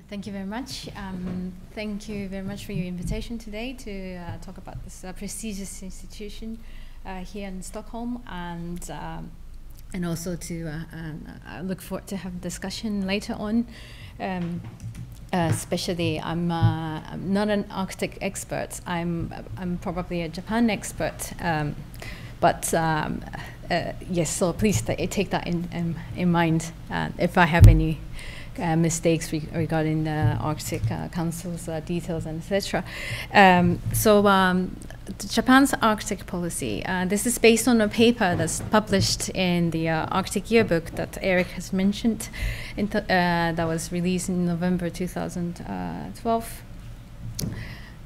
Thank you very much. Thank you very much for your invitation today to talk about this prestigious institution here in Stockholm, and also to I look forward to have a discussion later on. Especially, I'm not an Arctic expert. I'm probably a Japan expert, but yes. So please take that in mind if I have any mistakes regarding the Arctic Council's details and etc. Japan's Arctic policy. This is based on a paper that's published in the Arctic Yearbook that Eric has mentioned, that was released in November 2012.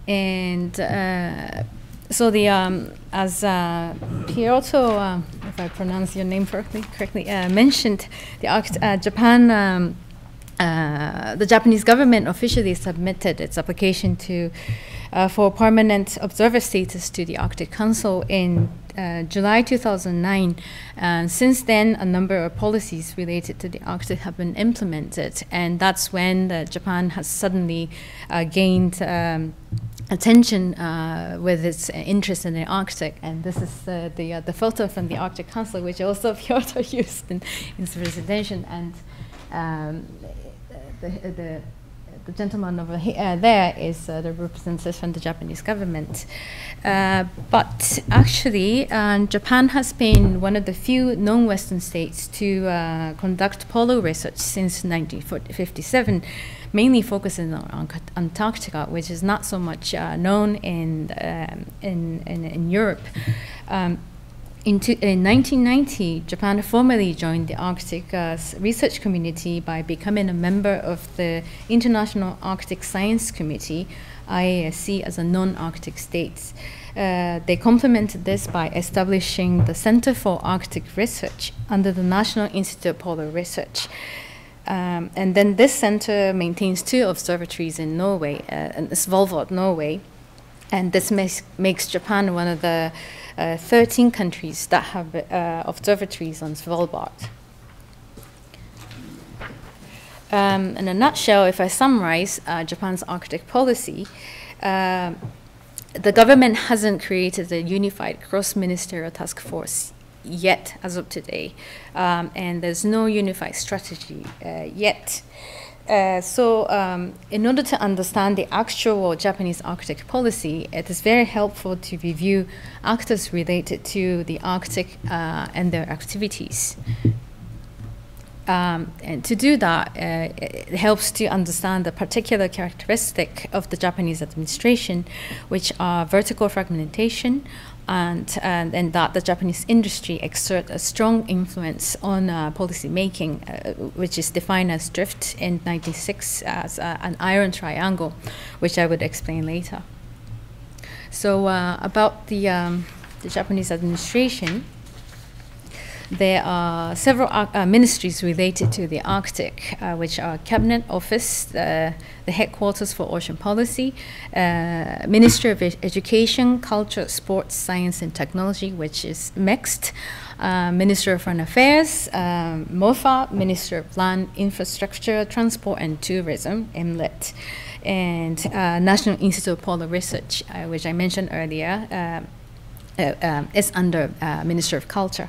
And as Piotr, if I pronounce your name correctly, mentioned, the Japanese government officially submitted its application for permanent observer status to the Arctic Council in July 2009. Since then, a number of policies related to the Arctic have been implemented, and that's when Japan has suddenly gained attention with its interest in the Arctic. And this is the photo from the Arctic Council, which also Piotr used in his presentation. And the gentleman over here, there is the representative from the Japanese government. But actually, Japan has been one of the few non-Western states to conduct polar research since 1957, mainly focusing on Antarctica, which is not so much known in Europe. In 1990, Japan formally joined the Arctic research community by becoming a member of the International Arctic Science Committee, IASC, as a non-Arctic state. They complemented this by establishing the Center for Arctic Research under the National Institute of Polar Research. And then this center maintains 2 observatories in Norway, in Svalbard, Norway. And this makes Japan one of the 13 countries that have observatories on Svalbard. In a nutshell, if I summarize Japan's Arctic policy, the government hasn't created a unified cross-ministerial task force yet as of today, and there's no unified strategy yet. In order to understand the actual Japanese Arctic policy, it is very helpful to review actors related to the Arctic and their activities. And to do that, it helps to understand the particular characteristic of the Japanese administration, which are vertical fragmentation, and that the Japanese industry exert a strong influence on policy making, which is defined as drift in 1996 as an iron triangle, which I would explain later. So about the Japanese administration, there are several ministries related to the Arctic, which are Cabinet Office, the headquarters for ocean policy, Ministry of Education, Culture, Sports, Science and Technology, which is MEXT, Ministry of Foreign Affairs, MOFA, Ministry of Land, Infrastructure, Transport and Tourism, MLET, and National Institute of Polar Research, which I mentioned earlier, is under Ministry of Culture.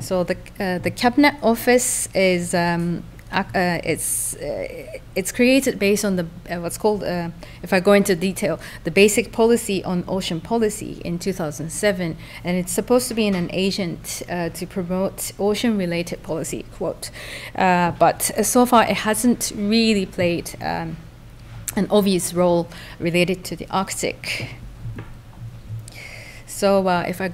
So the Cabinet Office is it's created based on the what's called, if I go into detail, the Basic Policy on Ocean Policy in 2007, and it's supposed to be an agent to promote ocean-related policy, quote. But so far, it hasn't really played an obvious role related to the Arctic. So if I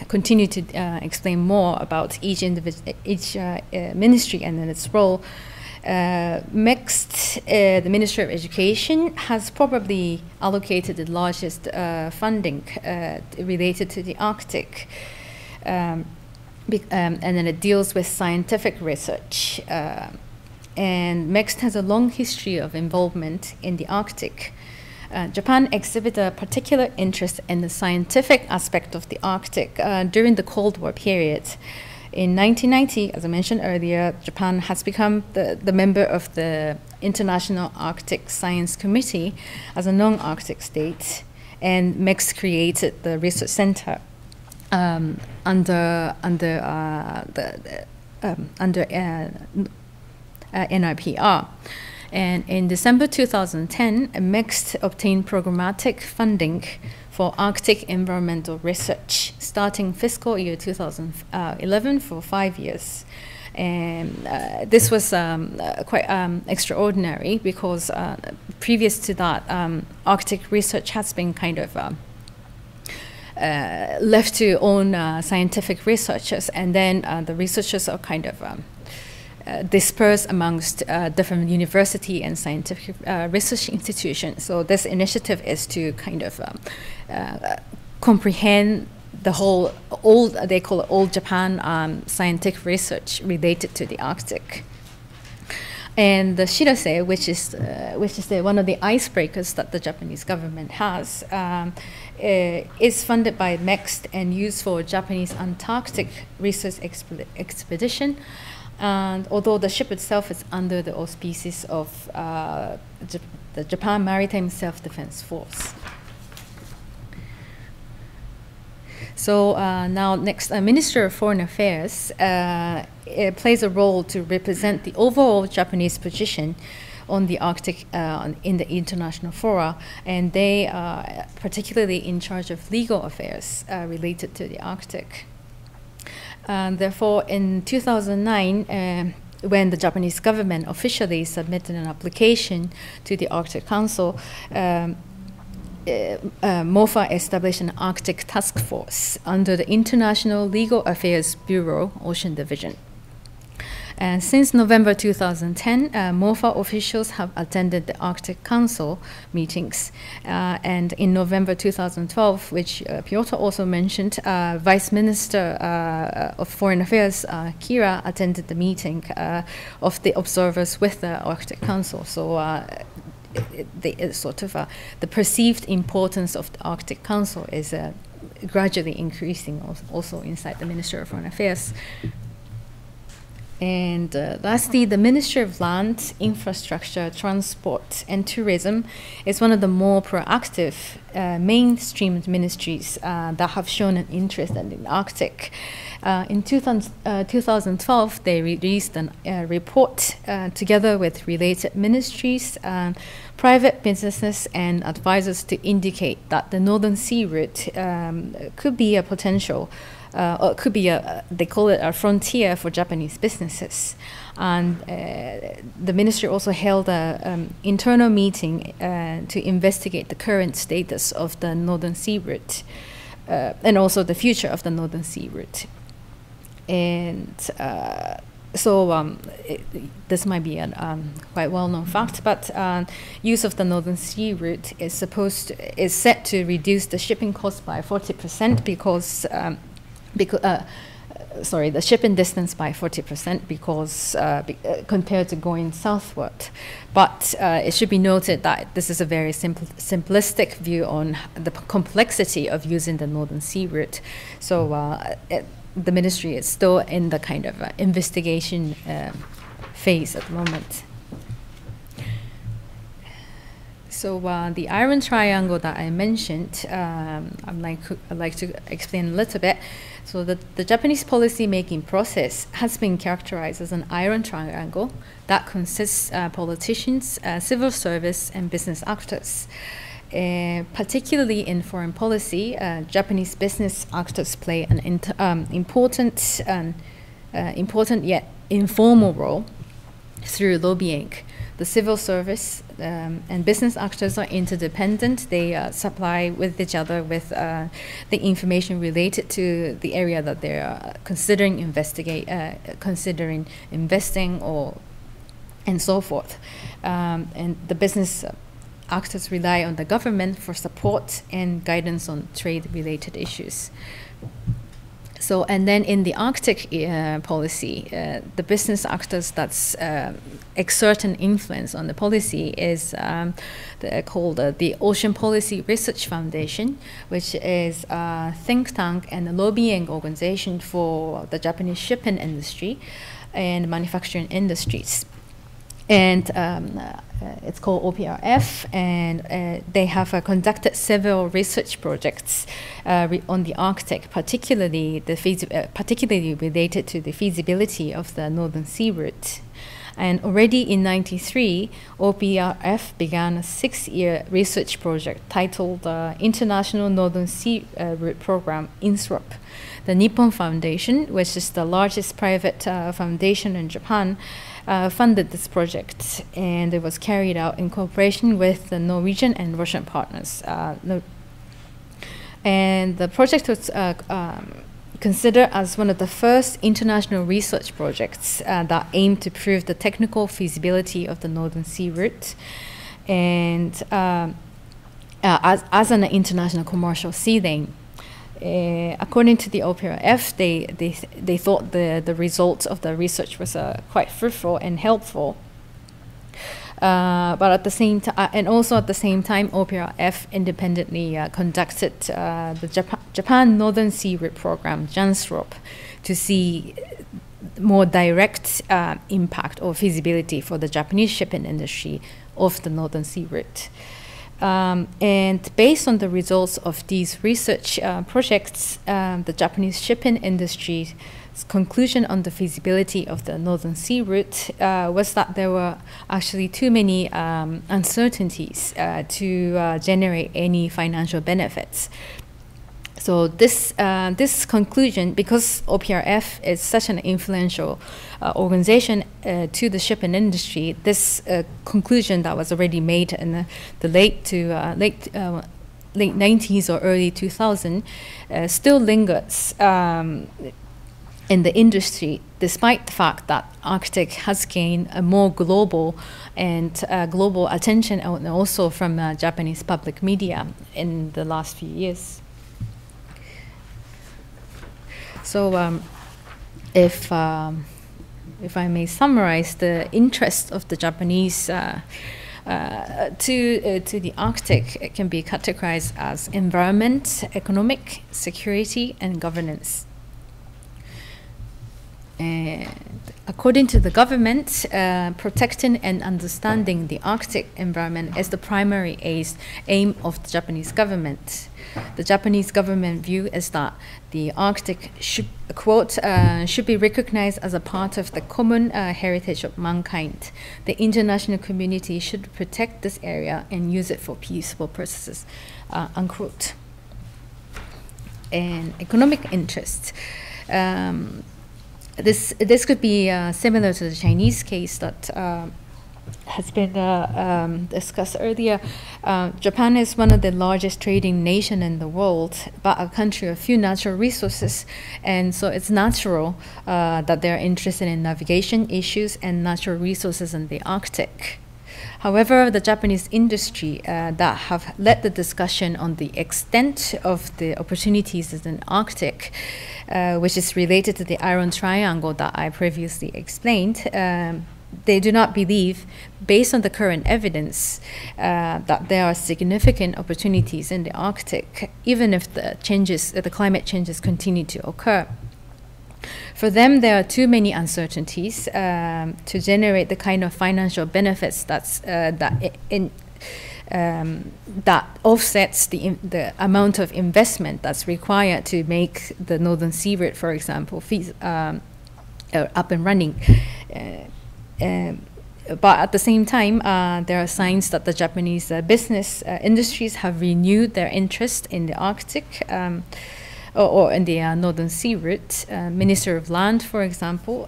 continue to explain more about each ministry and then its role, MEXT, the Ministry of Education, has probably allocated the largest funding related to the Arctic, and then it deals with scientific research. And MEXT has a long history of involvement in the Arctic. Japan exhibited a particular interest in the scientific aspect of the Arctic during the Cold War period. In 1990, as I mentioned earlier, Japan has become the member of the International Arctic Science Committee as a non-Arctic state, and MEX created the research center under NIPR. And in December 2010, MEX obtained programmatic funding for Arctic environmental research, starting fiscal year 2011 for 5 years. And this was quite extraordinary because previous to that, Arctic research has been kind of left to own scientific researchers, and then the researchers are kind of dispersed amongst different university and scientific research institutions. So this initiative is to kind of comprehend the whole they call it old Japan scientific research related to the Arctic. And the Shirase, which is one of the icebreakers that the Japanese government has, is funded by MEX and used for Japanese Antarctic research expedition. And although the ship itself is under the auspices of the Japan Maritime Self-Defense Force. So now next, Minister of Foreign Affairs it plays a role to represent the overall Japanese position on the Arctic in the international fora, and they are particularly in charge of legal affairs related to the Arctic. Therefore, in 2009, when the Japanese government officially submitted an application to the Arctic Council, MOFA established an Arctic task force under the International Legal Affairs Bureau, Ocean Division. And since November 2010, MOFA officials have attended the Arctic Council meetings. And in November 2012, which Piotr also mentioned, Vice Minister of Foreign Affairs, Kira, attended the meeting of the observers with the Arctic Council. So the perceived importance of the Arctic Council is gradually increasing also inside the Ministry of Foreign Affairs. And lastly, the Ministry of Land, Infrastructure, Transport and Tourism is one of the more proactive mainstreamed ministries that have shown an interest in the Arctic. In 2012, they released a report together with related ministries, private businesses and advisors to indicate that the Northern Sea route could be a potential or it could be they call it a frontier for Japanese businesses. And the ministry also held an internal meeting to investigate the current status of the Northern Sea route and also the future of the Northern Sea route. And this might be a quite well-known fact, but use of the Northern Sea route is set to reduce the shipping cost by 40% because the shipping distance by 40% because compared to going southward. But it should be noted that this is a very simplistic view on the complexity of using the Northern Sea route. So the ministry is still in the kind of investigation phase at the moment. So the Iron Triangle that I mentioned, I'd like to explain a little bit. So the Japanese policy-making process has been characterized as an Iron Triangle that consists politicians, civil service, and business actors. Particularly in foreign policy, Japanese business actors play an important yet informal role through lobbying. The civil service and business actors are interdependent. They supply with each other with the information related to the area that they are considering investing and so forth. And the business actors rely on the government for support and guidance on trade-related issues. So, and then in the Arctic policy, the business actors that exert an influence on the policy is called the Ocean Policy Research Foundation, which is a think tank and a lobbying organization for the Japanese shipping industry and manufacturing industries. And it's called OPRF, and they have conducted several research projects on the Arctic, particularly related to the feasibility of the Northern Sea route. And already in '93, OPRF began a 6-year research project titled International Northern Sea Route Program, INSROP. The Nippon Foundation, which is the largest private foundation in Japan, funded this project, and it was carried out in cooperation with the Norwegian and Russian partners. And the project was considered as one of the first international research projects that aimed to prove the technical feasibility of the Northern Sea route, and as an international commercial sea lane. According to the OPRF, they thought the results of the research was quite fruitful and helpful. But at the same time, and also at the same time, OPRF independently conducted the Japan Northern Sea Route Program, JANSROP, to see more direct impact or feasibility for the Japanese shipping industry of the Northern Sea Route. And based on the results of these research projects, the Japanese shipping industry's conclusion on the feasibility of the Northern Sea route was that there were actually too many uncertainties to generate any financial benefits. So this conclusion, because OPRF is such an influential organization to the shipping industry, this conclusion that was already made in the late 90s or early 2000 still lingers in the industry, despite the fact that Arctic has gained a more global attention, and also from Japanese public media in the last few years. So, if I may summarize, the interest of the Japanese to the Arctic, it can be categorized as environment, economic, security, and governance. And according to the government, protecting and understanding the Arctic environment is the primary aim of the Japanese government. The Japanese government view is that the Arctic should, quote, should be recognized as a part of the common heritage of mankind. The international community should protect this area and use it for peaceful purposes, unquote. And economic interest. This could be similar to the Chinese case that has been discussed earlier. Japan is one of the largest trading nations in the world, but a country of few natural resources, and so it's natural that they're interested in navigation issues and natural resources in the Arctic. However, the Japanese industry that have led the discussion on the extent of the opportunities in the Arctic, which is related to the Iron Triangle that I previously explained, they do not believe, based on the current evidence, that there are significant opportunities in the Arctic, even if the climate changes continue to occur. For them, there are too many uncertainties to generate the kind of financial benefits that offsets the amount of investment that's required to make the Northern Sea Route, for example, up and running. But at the same time, there are signs that the Japanese business industries have renewed their interest in the Arctic or in the Northern Sea route. Minister of Land, for example,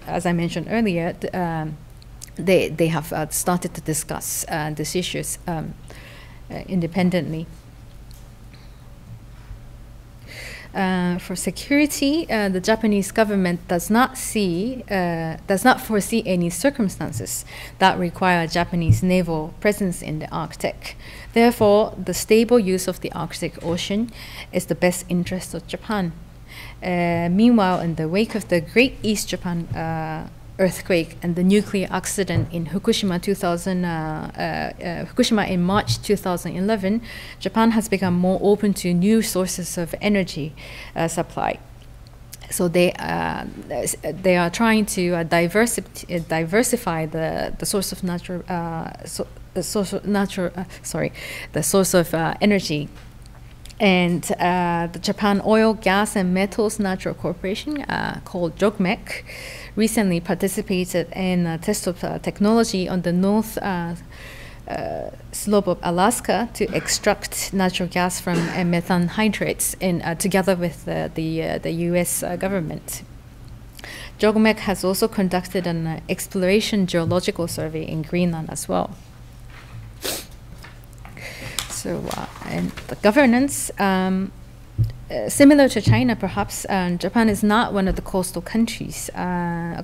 as I mentioned earlier, they have started to discuss these issues independently. For security, the Japanese government does not foresee any circumstances that require a Japanese naval presence in the Arctic. Therefore, the stable use of the Arctic Ocean is the best interest of Japan. Meanwhile, in the wake of the Great East Japan earthquake and the nuclear accident in Fukushima in March 2011, Japan has become more open to new sources of energy supply. So they are trying to diversify the source of energy. And the Japan Oil, Gas and Metals Natural Corporation, called JOGMEC, recently participated in a test of technology on the north slope of Alaska to extract natural gas from methane hydrates together with the U.S. government. JOGMEC has also conducted an exploration geological survey in Greenland as well. So, and the governance, similar to China, perhaps, Japan is not one of the coastal countries,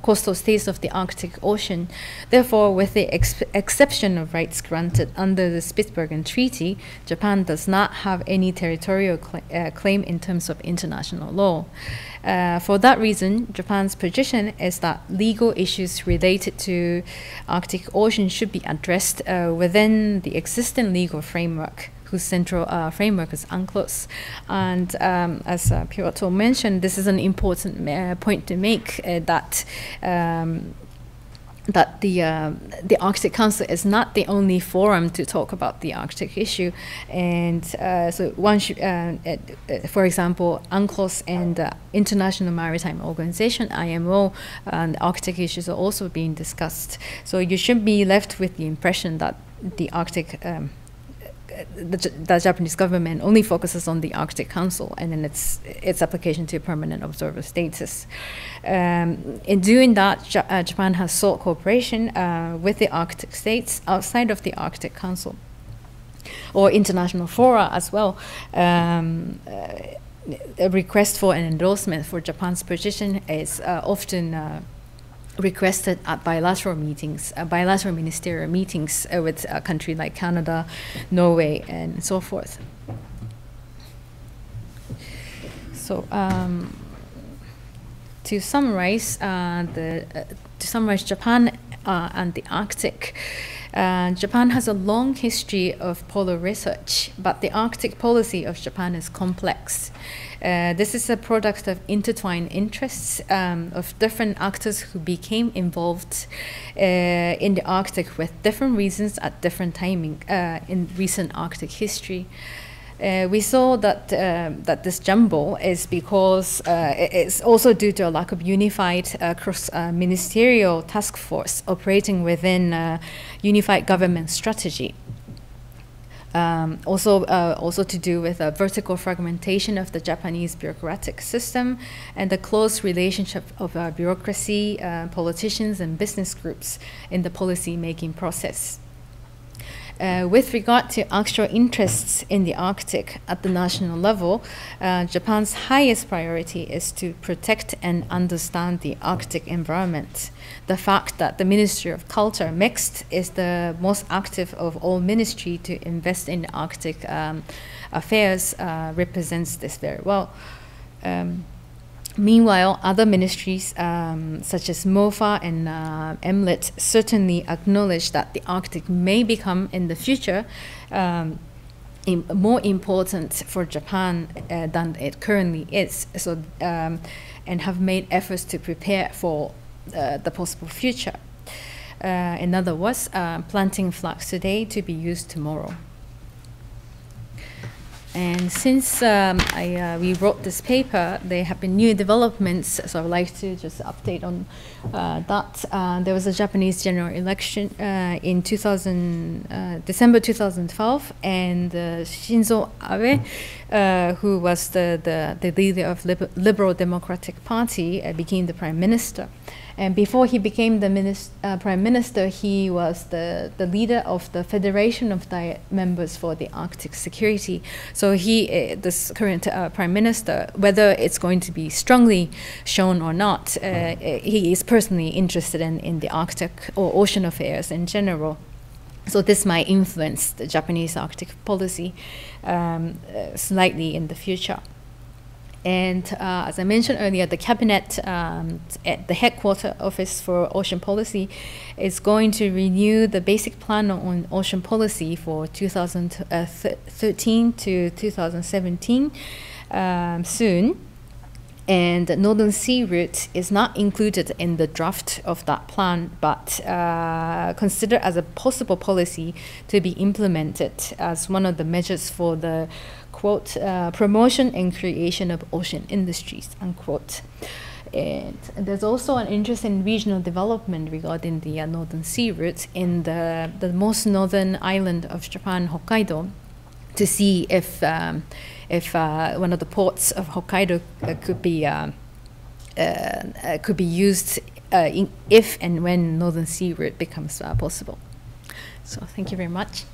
coastal states of the Arctic Ocean. Therefore, with the exception of rights granted under the Spitsbergen Treaty, Japan does not have any territorial claim in terms of international law. For that reason, Japan's position is that legal issues related to Arctic Ocean should be addressed within the existing legal framework, whose central framework is UNCLOS. And as Piotr mentioned, this is an important point to make, that the Arctic Council is not the only forum to talk about the Arctic issue. And so one should, for example, UNCLOS and the International Maritime Organization, IMO, and Arctic issues are also being discussed. So you should be left with the impression that the Arctic the Japanese government only focuses on the Arctic Council and then its application to permanent observer status. In doing that, Japan has sought cooperation with the Arctic states outside of the Arctic Council or international fora as well. A request for an endorsement for Japan's position is often requested at bilateral meetings, bilateral ministerial meetings with a country like Canada, Norway, and so forth. So to summarize, Japan and the Arctic. Japan has a long history of polar research, but the Arctic policy of Japan is complex. This is a product of intertwined interests of different actors who became involved in the Arctic with different reasons at different timing in recent Arctic history. We saw that this jumble is because it's also due to a lack of unified cross-ministerial task force operating within unified government strategy. Also to do with a vertical fragmentation of the Japanese bureaucratic system and the close relationship of bureaucracy, politicians, and business groups in the policy-making process. With regard to actual interests in the Arctic at the national level, Japan's highest priority is to protect and understand the Arctic environment. The fact that the Ministry of Culture, mixed, is the most active of all ministries to invest in Arctic affairs represents this very well. Meanwhile, other ministries such as MOFA and MLIT certainly acknowledge that the Arctic may become in the future more important for Japan than it currently is. So, and have made efforts to prepare for the possible future. In other words, planting flags today to be used tomorrow. And since we wrote this paper, there have been new developments, so I would like to just update on that. There was a Japanese general election in December 2012, and Shinzo Abe, who was the leader of Liberal Democratic Party, became the prime minister. And before he became the prime minister, he was the leader of the Federation of Diet Members for the Arctic Security. So he, this current prime minister, whether it's going to be strongly shown or not, he is personally interested in the Arctic or ocean affairs in general. So this might influence the Japanese Arctic policy slightly in the future. And as I mentioned earlier, the Cabinet at the Headquarter Office for Ocean Policy is going to renew the basic plan on ocean policy for 2013 to 2017 soon. And the Northern Sea route is not included in the draft of that plan, but considered as a possible policy to be implemented as one of the measures for the, quote, promotion and creation of ocean industries, unquote. And there's also an interest in regional development regarding the Northern Sea route in the most northern island of Japan, Hokkaido, to see if one of the ports of Hokkaido could be used if and when Northern Sea route becomes possible. So thank you very much.